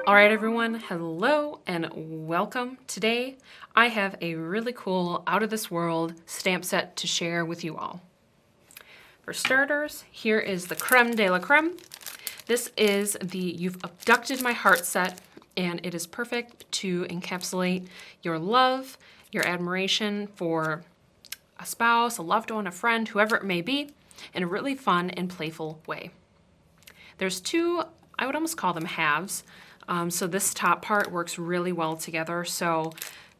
All right, everyone, hello and welcome. Today, I have a really cool, out-of-this-world stamp set to share with you all. For starters, here is the creme de la creme. This is the You've Abducted My Heart set, and it is perfect to encapsulate your love, your admiration for a spouse, a loved one, a friend, whoever it may be, in a really fun and playful way. There's two, I would almost call them halves. So this top part works really well together. So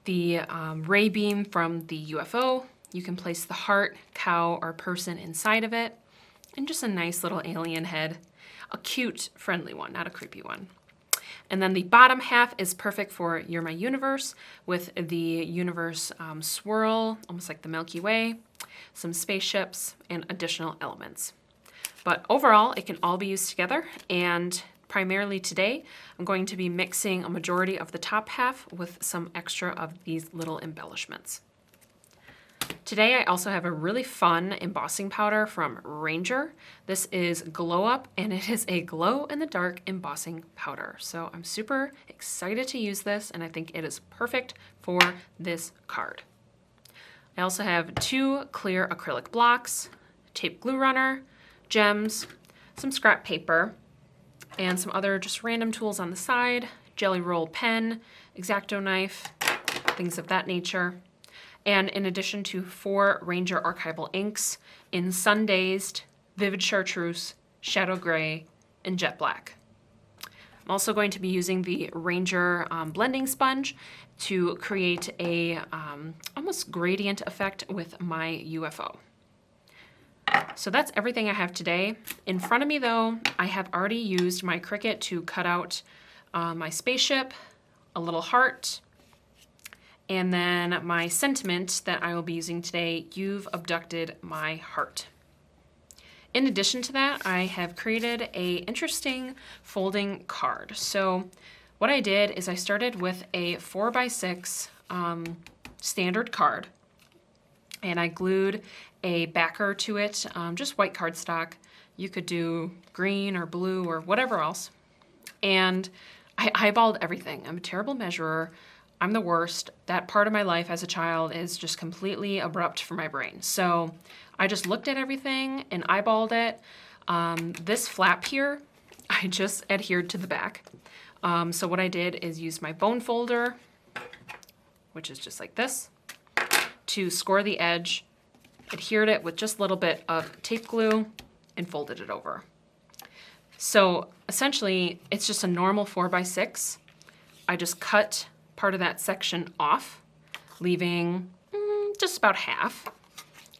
the ray beam from the UFO, you can place the heart, cow, or person inside of it, and just a nice little alien head. A cute, friendly one, not a creepy one. And then the bottom half is perfect for You're My Universe, with the universe swirl, almost like the Milky Way, some spaceships, and additional elements. But overall, it can all be used together, and primarily today, I'm going to be mixing a majority of the top half with some extra of these little embellishments. Today, I also have a really fun embossing powder from Ranger. This is Glow Up, and it is a glow-in-the-dark embossing powder. So I'm super excited to use this, and I think it is perfect for this card. I also have two clear acrylic blocks, tape glue runner, gems, some scrap paper, and some other just random tools on the side, jelly roll pen, X-Acto knife, things of that nature. And in addition to 4 Ranger archival inks in Sun Dazed, Vivid Chartreuse, Shadow Gray, and Jet Black. I'm also going to be using the Ranger blending sponge to create a almost gradient effect with my UFO. So that's everything I have today. In front of me though, I have already used my Cricut to cut out my spaceship, a little heart, and then my sentiment that I will be using today, You've Abducted My Heart. In addition to that, I have created a interesting folding card. So what I did is I started with a 4x6 standard card, and I glued a backer to it, just white cardstock. You could do green or blue or whatever else. And I eyeballed everything. I'm a terrible measurer. I'm the worst. That part of my life as a child is just completely abrupt for my brain. So I just looked at everything and eyeballed it. This flap here, I just adhered to the back. So what I did is use my bone folder, which is just like this, to score the edge, adhered it with just a little bit of tape glue, and folded it over. So essentially, it's just a normal 4x6. I just cut part of that section off, leaving just about half,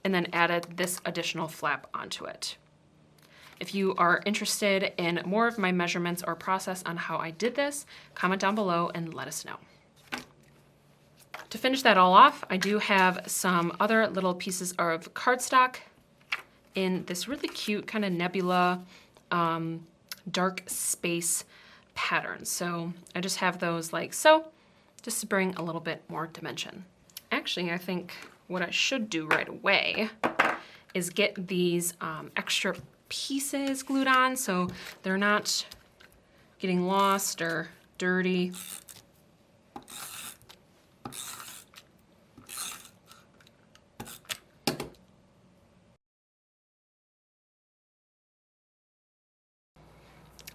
and then added this additional flap onto it. If you are interested in more of my measurements or process on how I did this, comment down below and let us know. To finish that all off, I do have some other little pieces of cardstock in this really cute kind of nebula dark space pattern. So I just have those like so, just to bring a little bit more dimension. Actually, I think what I should do right away is get these extra pieces glued on so they're not getting lost or dirty.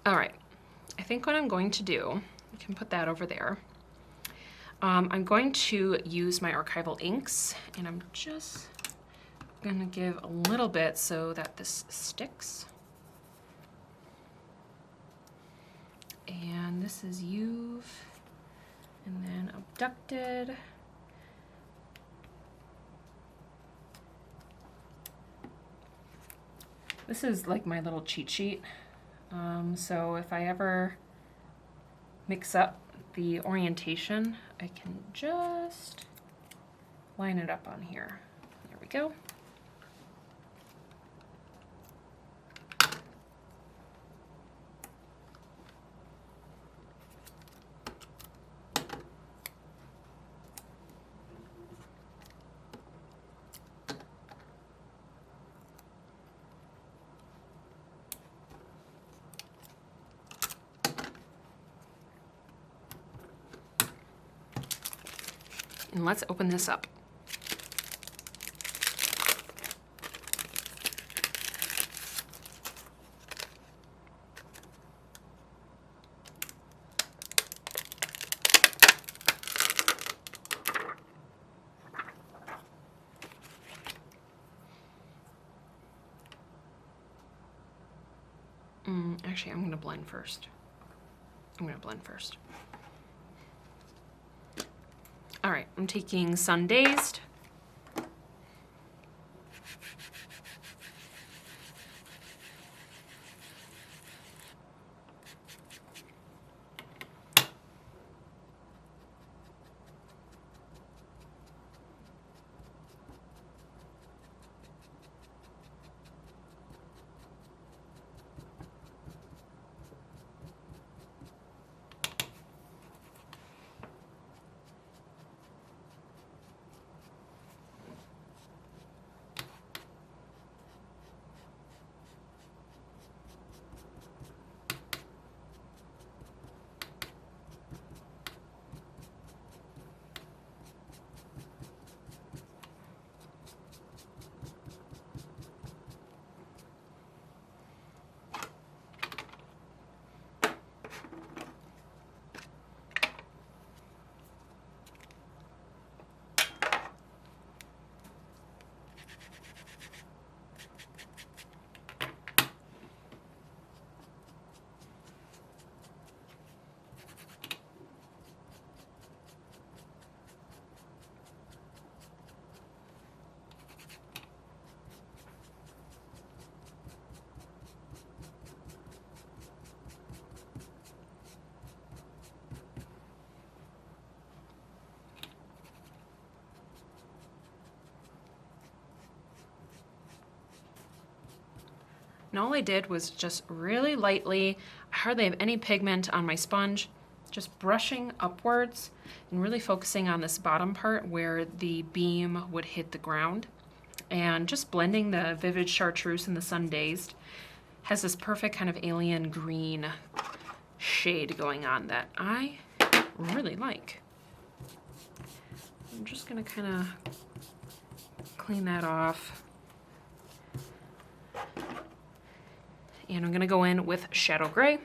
All right, I think what I'm going to do, I can put that over there. I'm going to use my archival inks, and I'm just gonna give a little bit so that this sticks. And this is You've, and then Abducted. This is like my little cheat sheet. So if I ever mix up the orientation, I can just line it up on here. There we go. And let's open this up. Actually, I'm going to blend first. All right, I'm taking Sun Dazed. And all I did was just really lightly, I hardly have any pigment on my sponge, just brushing upwards and really focusing on this bottom part where the beam would hit the ground. And just blending the Vivid Chartreuse and the Sun Dazed has this perfect kind of alien green shade going on that I really like. I'm just gonna kind of clean that off. And I'm gonna go in with Shadow Gray.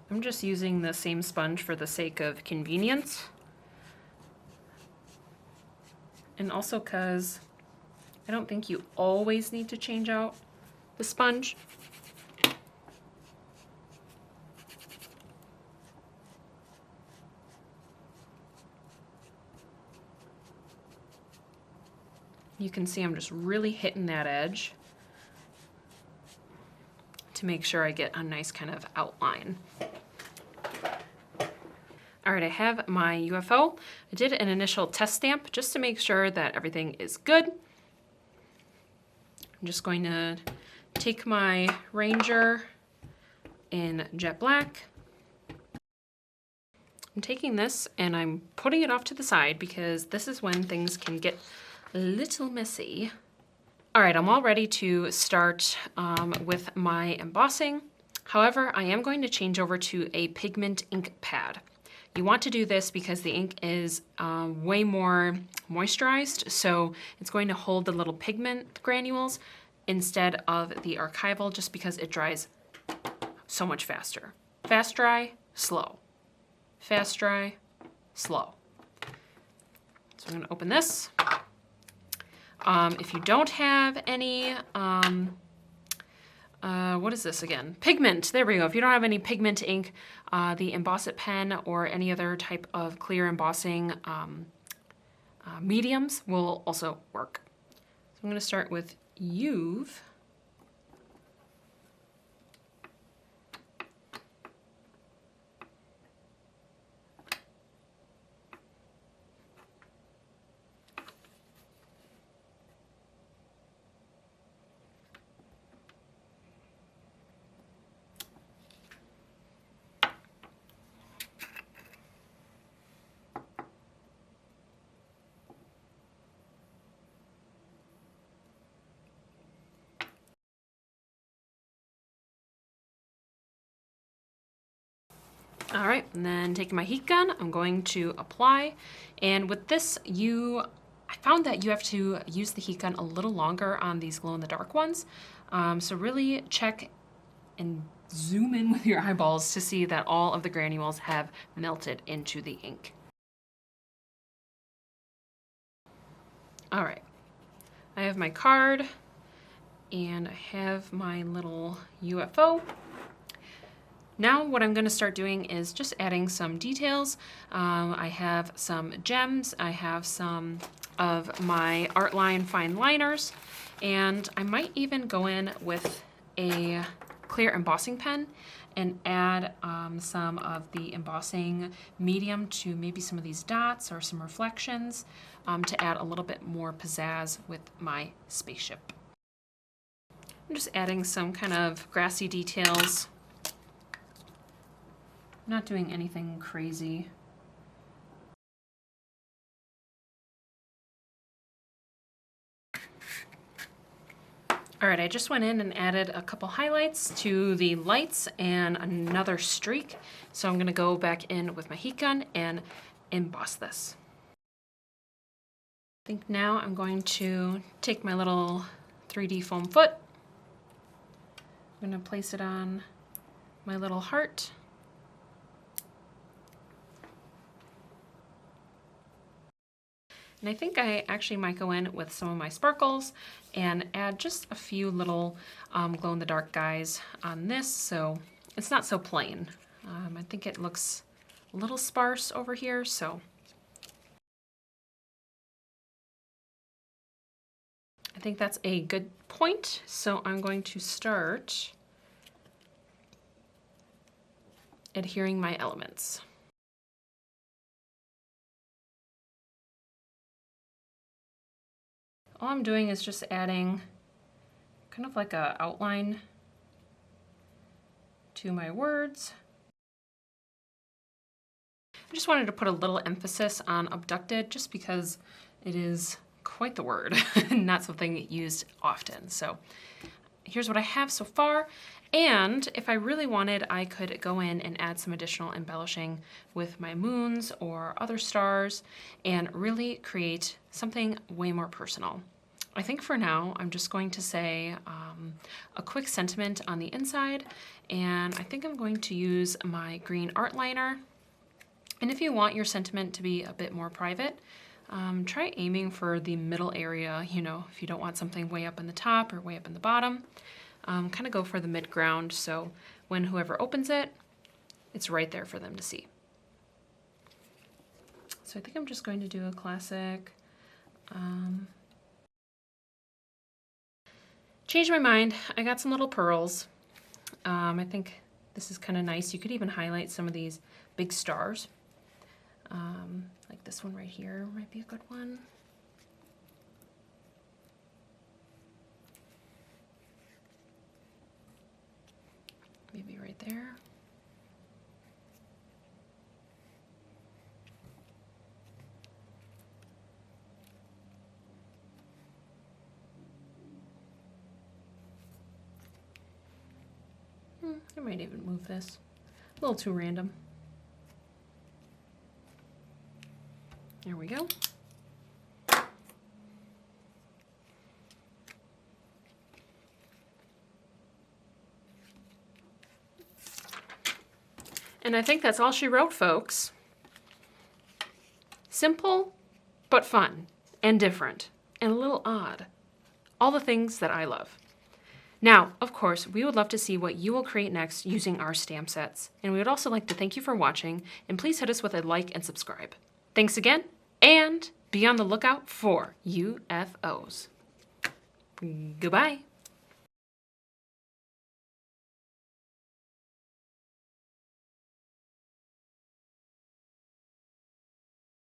I'm just using the same sponge for the sake of convenience. And also because I don't think you always need to change out the sponge. You can see I'm just really hitting that edge to make sure I get a nice kind of outline. All right, I have my UFO. I did an initial test stamp just to make sure that everything is good. I'm just going to take my Ranger in jet black. I'm taking this and I'm putting it off to the side because this is when things can get a little messy. All right, I'm all ready to start with my embossing. However, I am going to change over to a pigment ink pad. You want to do this because the ink is way more moisturized, so it's going to hold the little pigment granules instead of the archival, just because it dries so much faster. Fast dry, slow. Fast dry, slow. So I'm gonna open this. If you don't have any, what is this again? Pigment, there we go. If you don't have any pigment ink, the Emboss It pen or any other type of clear embossing mediums will also work. So I'm gonna start with You've. All right, and then taking my heat gun, I'm going to apply. And with this, I found that you have to use the heat gun a little longer on these glow-in-the-dark ones. So really check and zoom in with your eyeballs to see that all of the granules have melted into the ink. All right, I have my card and I have my little UFO. Now what I'm going to start doing is just adding some details. I have some gems, I have some of my Artline fine liners, and I might even go in with a clear embossing pen and add some of the embossing medium to maybe some of these dots or some reflections to add a little bit more pizzazz with my spaceship. I'm just adding some kind of grassy details. I'm not doing anything crazy. All right, I just went in and added a couple highlights to the lights and another streak. So I'm gonna go back in with my heat gun and emboss this. I think now I'm going to take my little 3D foam foot. I'm gonna place it on my little heart. And I think I actually might go in with some of my sparkles and add just a few little glow-in-the-dark guys on this so it's not so plain. I think it looks a little sparse over here, so I think that's a good point. So I'm going to start adhering my elements. All I'm doing is just adding kind of like an outline to my words. I just wanted to put a little emphasis on abducted just because it is quite the word, not something used often. So here's what I have so far. And if I really wanted, I could go in and add some additional embellishing with my moons or other stars and really create something way more personal. I think for now, I'm just going to say a quick sentiment on the inside, and I think I'm going to use my green art liner. And if you want your sentiment to be a bit more private, try aiming for the middle area. You know, if you don't want something way up in the top or way up in the bottom, kind of go for the mid-ground so when whoever opens it, it's right there for them to see. So I think I'm just going to do a classic changed my mind. I got some little pearls. I think this is kind of nice. You could even highlight some of these big stars. Like this one right here might be a good one. Maybe right there. I might even move this. A little too random. There we go. And I think that's all she wrote, folks. Simple, but fun, and different, and a little odd. All the things that I love. Now, of course, we would love to see what you will create next using our stamp sets. And we would also like to thank you for watching, and please hit us with a like and subscribe. Thanks again, and be on the lookout for UFOs. Goodbye.